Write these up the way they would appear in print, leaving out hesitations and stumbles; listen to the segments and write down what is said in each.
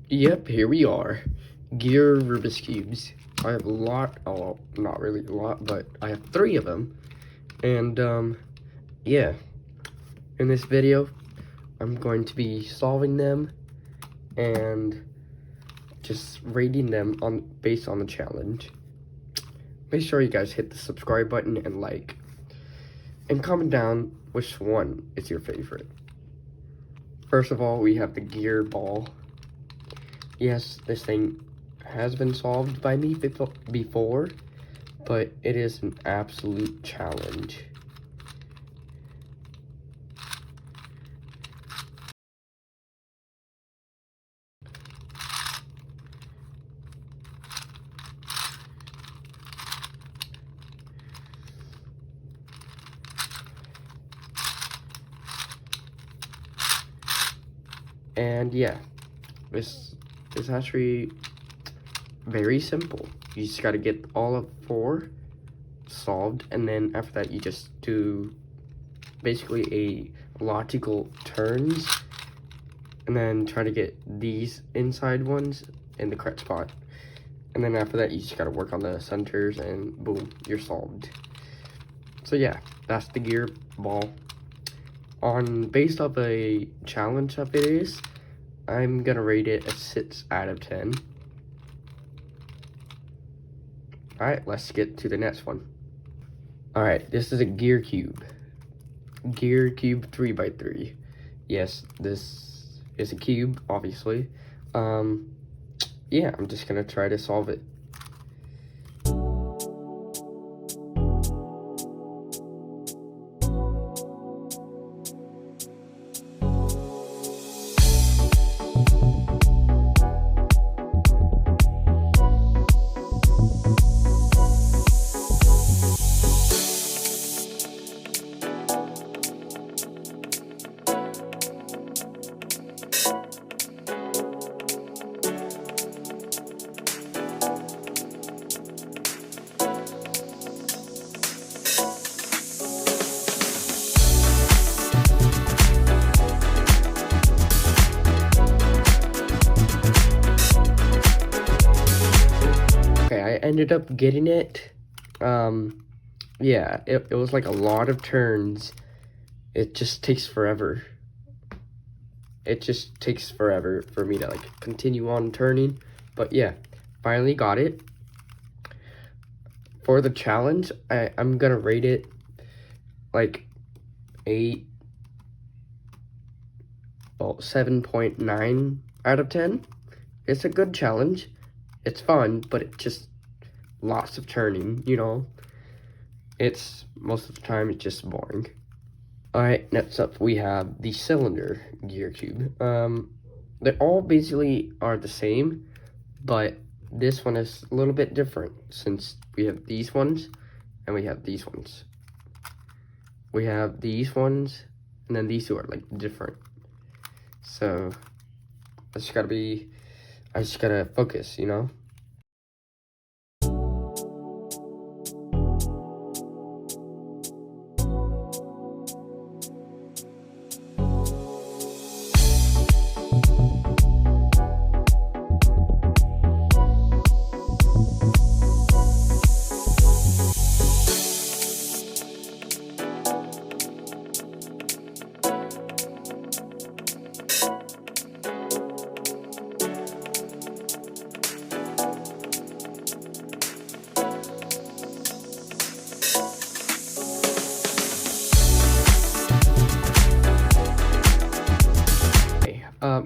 Yep, here we are. Gear Rubik's Cubes. I have a lot, oh, not really a lot, but I have 3 of them. And, yeah. In this video, I'm going to be solving them and just rating them based on the challenge. Make sure you guys hit the subscribe button and like. And comment down which one is your favorite. First of all, we have the gear ball. Yes, this thing has been solved by me before, but it is an absolute challenge. And yeah, this is actually very simple. You just got to get all of 4 solved, and then after that you just do basically a logical turns, and then try to get these inside ones in the correct spot. And then after that you just got to work on the centers, and boom, you're solved. So yeah, that's the gear ball. Based off a challenge of it is, I'm gonna rate it a 6 out of 10. Alright, let's get to the next one. Alright, this is a gear cube. Gear cube 3x3. Yes, this is a cube, obviously. Yeah, I'm just gonna try to solve it. I ended up getting it. Yeah, it was like a lot of turns. It just takes forever. It just takes forever for me to like continue on turning. But yeah, finally got it. For the challenge, I'm gonna rate it like 7.9 out of 10. It's a good challenge. It's fun, but it just lots of turning, you know. It's most of the time it's just boring. Alright, next up we have the cylinder gear cube. They all basically are the same, but this one is a little bit different since we have these ones and we have these ones. We have these ones, and then these 2 are like different. So I just gotta focus, you know.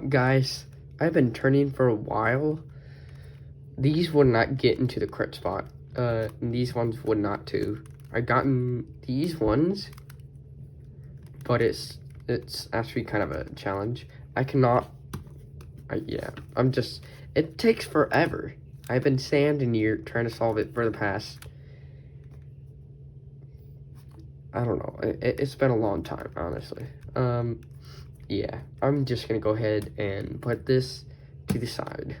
Guys, I've been turning for a while. These would not get into the correct spot. These ones would not too. I gotten these ones, but it's actually kind of a challenge. I cannot. It takes forever. I've been standing here trying to solve it for the past, I don't know. It's been a long time, honestly. Yeah, I'm just gonna go ahead and put this to the side.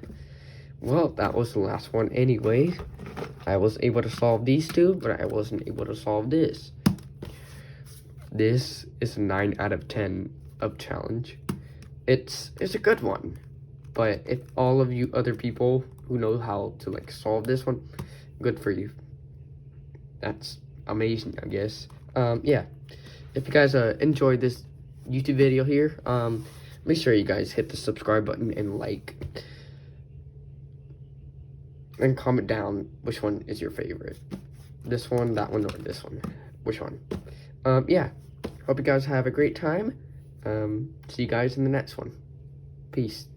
Well, that was the last one anyway. I was able to solve these 2, but I wasn't able to solve this. This is a 9 out of 10 of challenge. It's a good one. But if all of you other people who know how to like solve this one, good for you. That's amazing, I guess. Yeah, if you guys enjoyed this YouTube video here, make sure you guys hit the subscribe button and like, and comment down which one is your favorite. This one, that one, or this one. Which one? Yeah, hope you guys have a great time. See you guys in the next one. Peace.